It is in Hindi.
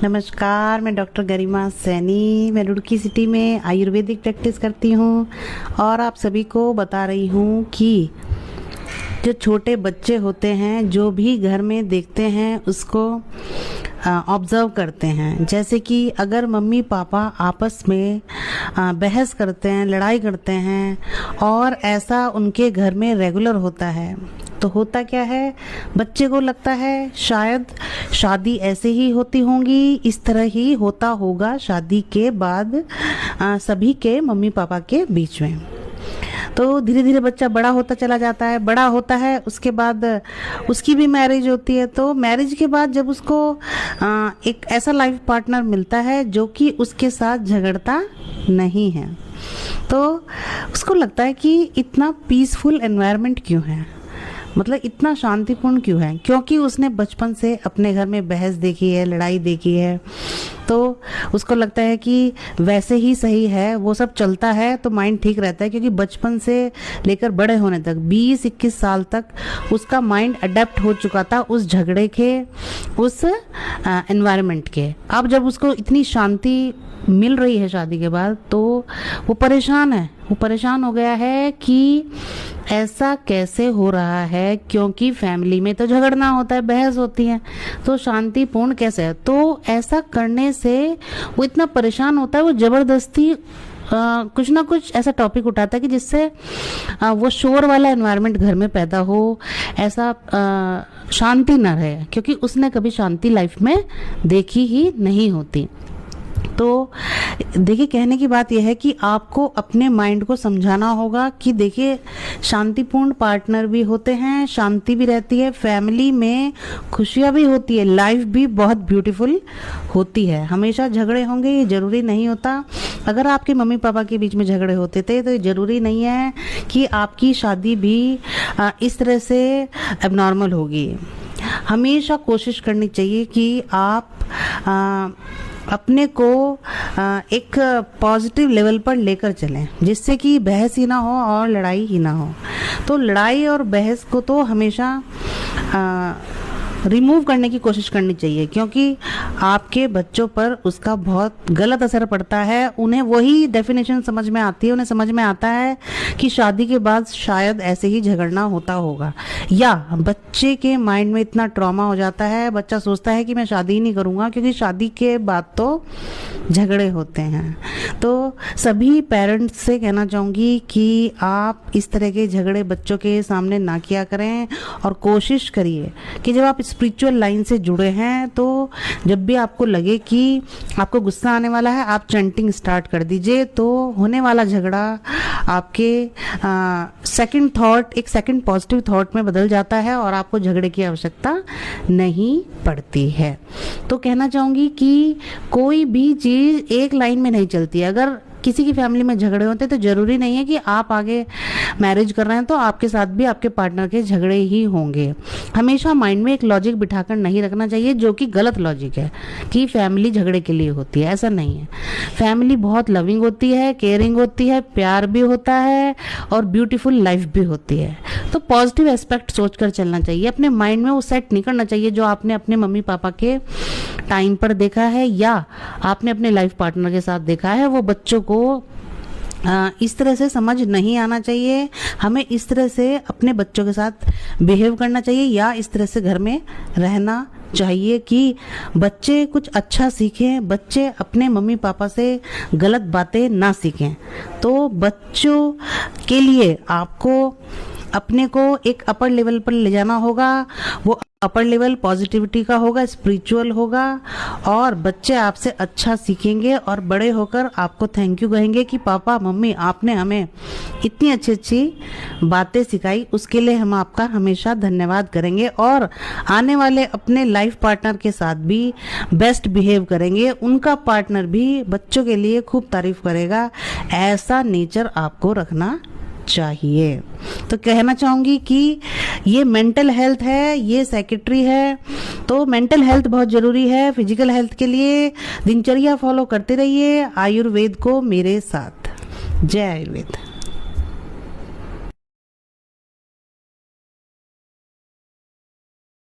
नमस्कार, मैं डॉक्टर गरिमा सैनी। मैं रुड़की सिटी में आयुर्वेदिक प्रैक्टिस करती हूँ और आप सभी को बता रही हूँ कि जो छोटे बच्चे होते हैं, जो भी घर में देखते हैं उसको ऑब्ज़र्व करते हैं। जैसे कि अगर मम्मी पापा आपस में बहस करते हैं, लड़ाई करते हैं और ऐसा उनके घर में रेगुलर होता है, तो होता क्या है, बच्चे को लगता है शायद शादी ऐसे ही होती होंगी, इस तरह ही होता होगा शादी के बाद सभी के मम्मी पापा के बीच में। तो धीरे धीरे बच्चा बड़ा होता चला जाता है, बड़ा होता है, उसके बाद उसकी भी मैरिज होती है। तो मैरिज के बाद जब उसको एक ऐसा लाइफ पार्टनर मिलता है जो कि उसके साथ झगड़ता नहीं है, तो उसको लगता है कि इतना पीसफुल एनवायरनमेंट क्यों है, मतलब इतना शांतिपूर्ण क्यों है, क्योंकि उसने बचपन से अपने घर में बहस देखी है, लड़ाई देखी है। तो उसको लगता है कि वैसे ही सही है, वो सब चलता है तो माइंड ठीक रहता है, क्योंकि बचपन से लेकर बड़े होने तक 20-21 साल तक उसका माइंड अडेप्ट हो चुका था उस झगड़े के, उस एनवायरनमेंट के। अब जब उसको इतनी शांति मिल रही है शादी के बाद, तो वो परेशान है, वो परेशान हो गया है कि ऐसा कैसे हो रहा है, क्योंकि फैमिली में तो झगड़ना होता है, बहस होती है, तो शांतिपूर्ण कैसे है। तो ऐसा करने से वो इतना परेशान होता है, वो जबरदस्ती कुछ ना कुछ ऐसा टॉपिक उठाता है कि जिससे वो शोर वाला एनवायरनमेंट घर में पैदा हो, ऐसा शांति ना रहे, क्योंकि उसने कभी शांति लाइफ में देखी ही नहीं होती। तो देखिए, कहने की बात यह है कि आपको अपने माइंड को समझाना होगा कि देखिए, शांतिपूर्ण पार्टनर भी होते हैं, शांति भी रहती है, फैमिली में खुशियाँ भी होती है, लाइफ भी बहुत ब्यूटीफुल होती है। हमेशा झगड़े होंगे ये ज़रूरी नहीं होता। अगर आपके मम्मी पापा के बीच में झगड़े होते थे तो ये ज़रूरी नहीं है कि आपकी शादी भी इस तरह से एबनॉर्मल होगी। हमेशा कोशिश करनी चाहिए कि आप अपने को एक पॉजिटिव लेवल पर लेकर चलें, जिससे कि बहस ही ना हो और लड़ाई ही ना हो। तो लड़ाई और बहस को तो हमेशा रिमूव करने की कोशिश करनी चाहिए, क्योंकि आपके बच्चों पर उसका बहुत गलत असर पड़ता है। उन्हें वही डेफिनेशन समझ में आती है, उन्हें समझ में आता है कि शादी के बाद शायद ऐसे ही झगड़ना होता होगा, या बच्चे के माइंड में इतना ट्रॉमा हो जाता है, बच्चा सोचता है कि मैं शादी ही नहीं करूँगा, क्योंकि शादी के बाद तो झगड़े होते हैं। तो सभी पेरेंट्स से कहना चाहूँगी कि आप इस तरह के झगड़े बच्चों के सामने ना किया करें, और कोशिश करिए कि जब आप स्पिरिचुअल लाइन से जुड़े हैं तो जब भी आपको लगे कि आपको गुस्सा आने वाला है, आप चैंटिंग स्टार्ट कर दीजिए। तो होने वाला झगड़ा आपके सेकंड थॉट, एक सेकंड पॉजिटिव थॉट में बदल जाता है और आपको झगड़े की आवश्यकता नहीं पड़ती है। तो कहना चाहूँगी कि कोई भी चीज़ एक लाइन में नहीं चलती है। अगर किसी की फैमिली में झगड़े होते हैं तो ज़रूरी नहीं है कि आप आगे मैरिज कर रहे हैं तो आपके साथ भी आपके पार्टनर के झगड़े ही होंगे। हमेशा माइंड में एक लॉजिक बिठाकर नहीं रखना चाहिए, जो कि गलत लॉजिक है कि फैमिली झगड़े के लिए होती है। ऐसा नहीं है, फैमिली बहुत लविंग होती है, केयरिंग होती है, प्यार भी होता है और ब्यूटीफुल लाइफ भी होती है। तो पॉजिटिव एस्पेक्ट सोचकर चलना चाहिए, अपने माइंड में वो सेट नहीं करना चाहिए जो आपने अपने मम्मी पापा के टाइम पर देखा है या आपने अपने लाइफ पार्टनर के साथ देखा है। वो बच्चों को इस तरह से समझ नहीं आना चाहिए। हमें इस तरह से अपने बच्चों के साथ बिहेव करना चाहिए या इस तरह से घर में रहना चाहिए कि बच्चे कुछ अच्छा सीखें, बच्चे अपने मम्मी पापा से गलत बातें ना सीखें। तो बच्चों के लिए आपको अपने को एक अपर लेवल पर ले जाना होगा। वो अपर लेवल पॉजिटिविटी का होगा, स्पिरिचुअल होगा, और बच्चे आपसे अच्छा सीखेंगे और बड़े होकर आपको थैंक यू कहेंगे कि पापा मम्मी आपने हमें इतनी अच्छी अच्छी बातें सिखाई, उसके लिए हम आपका हमेशा धन्यवाद करेंगे। और आने वाले अपने लाइफ पार्टनर के साथ भी बेस्ट बिहेव करेंगे, उनका पार्टनर भी बच्चों के लिए खूब तारीफ करेगा। ऐसा नेचर आपको रखना चाहिए। तो कहना चाहूँगी कि ये मेंटल हेल्थ है, ये सेक्रेटरी है, तो मेंटल हेल्थ बहुत ज़रूरी है। फिजिकल हेल्थ के लिए दिनचर्या फॉलो करते रहिए आयुर्वेद को मेरे साथ। जय आयुर्वेद।